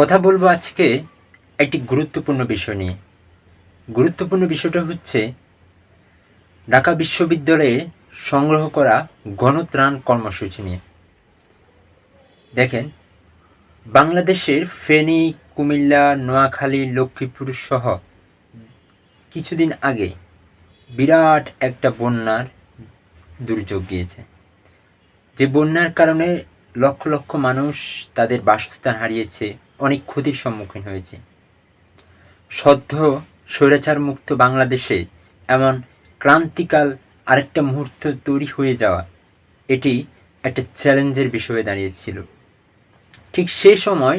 কথা বলবো আজকে একটি গুরুত্বপূর্ণ বিষয় নিয়ে। গুরুত্বপূর্ণ বিষয়টা হচ্ছে ঢাকা বিশ্ববিদ্যালয়ে সংগ্রহ করা গণত্রাণ কর্মসূচি নিয়ে। দেখেন, বাংলাদেশের ফেনী, কুমিল্লা, নোয়াখালী, লক্ষ্মীপুর সহ কিছুদিন আগে বিরাট একটা বন্যার দুর্যোগ গিয়েছে। যে বন্যার কারণে লক্ষ লক্ষ মানুষ তাদের বাসস্থান হারিয়েছে, অনেক ক্ষতির সম্মুখীন হয়েছে। সদ্য স্বৈরাচার মুক্ত বাংলাদেশে এমন ক্রান্তিকাল আরেকটা মুহূর্ত তৈরি হয়ে যাওয়া, এটি একটা চ্যালেঞ্জের বিষয়ে দাঁড়িয়েছিল। ঠিক সেই সময়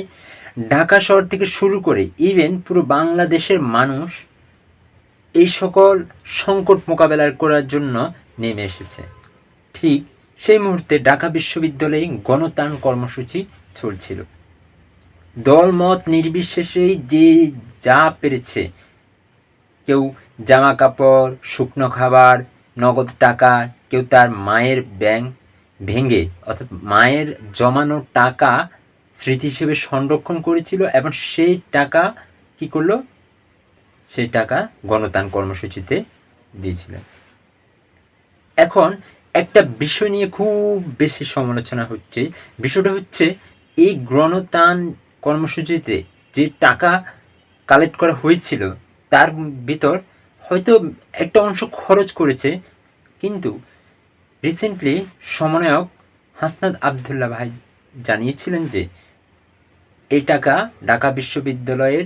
ঢাকা শহর থেকে শুরু করে ইভেন পুরো বাংলাদেশের মানুষ এই সকল সংকট মোকাবেলা করার জন্য নেমে এসেছে। ঠিক সেই মুহূর্তে ঢাকা বিশ্ববিদ্যালয়ে গণত্রাণ কর্মসূচি চলছিল। দলমত নির্বিশেষেই যে যা পেরেছে, কেউ জামা কাপড়, শুকনো খাবার, নগদ টাকা, কেউ তার মায়ের ব্যাংক ভেঙে অর্থাৎ মায়ের জমানো টাকা স্মৃতি হিসেবে সংরক্ষণ করেছিল এবং সেই টাকা কি করলো, সেই টাকা গণত্রাণ কর্মসূচিতে দিয়েছিল। এখন একটা বিষয় নিয়ে খুব বেশি সমালোচনা হচ্ছে। বিষয়টা হচ্ছে এই গণত্রাণ কর্মসূচিতে যে টাকা কালেক্ট করা হয়েছিল তার ভিতর হয়তো একটা অংশ খরচ করেছে, কিন্তু রিসেন্টলি সমন্বয়ক হাসনাত আবদুল্লাহ ভাই জানিয়েছিলেন যে এই টাকা ঢাকা বিশ্ববিদ্যালয়ের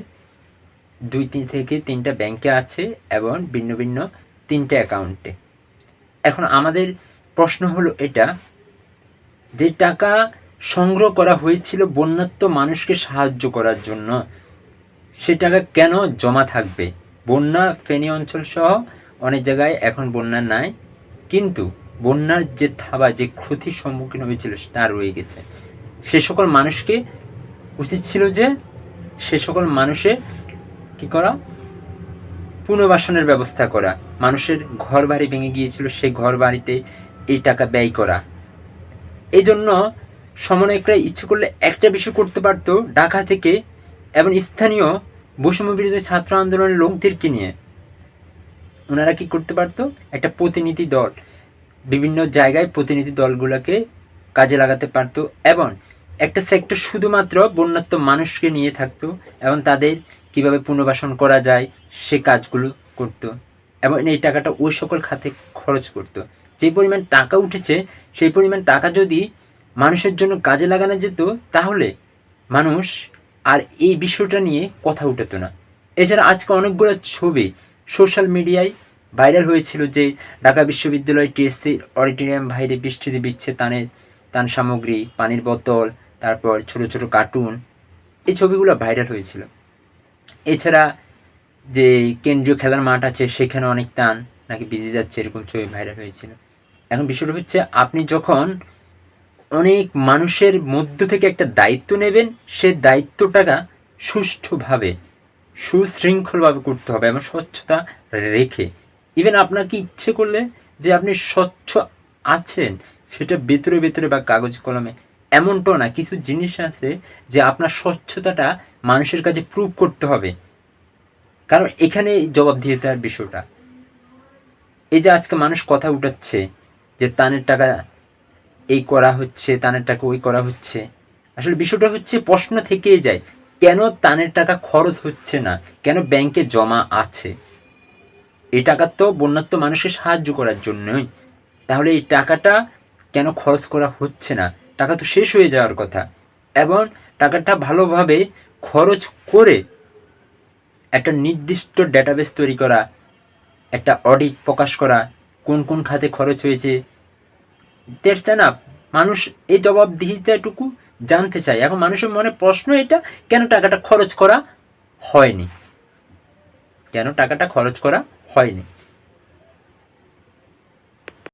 2 থেকে 3টা ব্যাংকে আছে এবং ভিন্ন ভিন্ন 3টে অ্যাকাউন্টে। এখন আমাদের প্রশ্ন হলো এটা, যে টাকা সংগ্রহ করা হয়েছিল বন্যার্ত মানুষকে সাহায্য করার জন্য, সে টাকা কেন জমা থাকবে? বন্যা ফেনী অঞ্চল সহ অনেক জায়গায় এখন বন্যা নাই, কিন্তু বন্যার যে থাবা, যে ক্ষতির সম্মুখীন হয়েছিল তা রয়ে গেছে। সে সকল মানুষকে উচিত ছিল যে সে সকল মানুষের কি করা, পুনর্বাসনের ব্যবস্থা করা। মানুষের ঘর বাড়ি ভেঙে গিয়েছিল, সেই ঘর বাড়িতে এই টাকা ব্যয় করা। এই জন্য সমন্বয়করা ইচ্ছে করলে একটা বিষয় করতে পারতো, ঢাকা থেকে এবং স্থানীয় বৈষম্য বিরোধী ছাত্র আন্দোলনের লোকদেরকে নিয়ে ওনারা কি করতে পারতো, একটা প্রতিনিধি দল, বিভিন্ন জায়গায় প্রতিনিধি দলগুলোকে কাজে লাগাতে পারতো এবং একটা সেক্টর শুধুমাত্র বন্যার্ত মানুষকে নিয়ে থাকতো এবং তাদের কিভাবে পুনর্বাসন করা যায় সে কাজগুলো করতো এবং এই টাকাটা ওই সকল খাতে খরচ করতো। যে পরিমাণ টাকা উঠেছে সেই পরিমাণ টাকা যদি মানুষের জন্য কাজে লাগানো যেত, তাহলে মানুষ আর এই বিষয়টা নিয়ে কথা উঠাতো না। এছাড়া আজকে অনেকগুলো ছবি সোশ্যাল মিডিয়ায় ভাইরাল হয়েছিল যে ঢাকা বিশ্ববিদ্যালয় টিএসসি অডিটোরিয়াম বাইরে বৃষ্টিতে বিচ্ছে তান সামগ্রী, পানির বোতল, তারপর ছোট ছোট কার্টুন, এই ছবিগুলো ভাইরাল হয়েছিল। এছাড়া যে কেন্দ্রীয় খেলার মাঠ আছে সেখানে অনেক তান নাকি ভিজে যাচ্ছে, এরকম ছবি ভাইরাল হয়েছিল। এখন বিষয়টা হচ্ছে, আপনি যখন অনেক মানুষের মধ্য থেকে একটা দায়িত্ব নেবেন, সে দায়িত্বটাকে সুষ্ঠুভাবে সুশৃঙ্খলভাবে করতে হবে এবং স্বচ্ছতা রেখে। ইভেন আপনাকে ইচ্ছে করলে যে আপনি স্বচ্ছ আছেন সেটা ভেতরে ভেতরে বা কাগজ কলমে এমনটাও না, কিছু জিনিস আছে যে আপনার স্বচ্ছতাটা মানুষের কাছে প্রুভ করতে হবে, কারণ এখানে জবাবদিহিতার বিষয়টা। এই যে আজকে মানুষ কথা উঠাচ্ছে যে তানের টাকা এই করা হচ্ছে, তানের টাকা ওই করা হচ্ছে, আসলে বিষয়টা হচ্ছে প্রশ্ন থেকেই যায়, কেন তানের টাকা খরচ হচ্ছে না, কেন ব্যাংকে জমা আছে? এই টাকা তো বন্যার্ত মানুষকে সাহায্য করার জন্যই, তাহলে এই টাকাটা কেন খরচ করা হচ্ছে না? টাকা তো শেষ হয়ে যাওয়ার কথা, এবং টাকাটা ভালোভাবে খরচ করে একটা নির্দিষ্ট ডেটাবেস তৈরি করা, একটা অডিট প্রকাশ করা, কোন কোন খাতে খরচ হয়েছে, দ্যাটস এনাফ। মানুষ এই জবাবদিহিতাটুকু জানতে চায়। এখন মানুষের মনে প্রশ্ন এটা, কেন টাকাটা খরচ করা হয়নি, কেন টাকাটা খরচ করা হয়নি।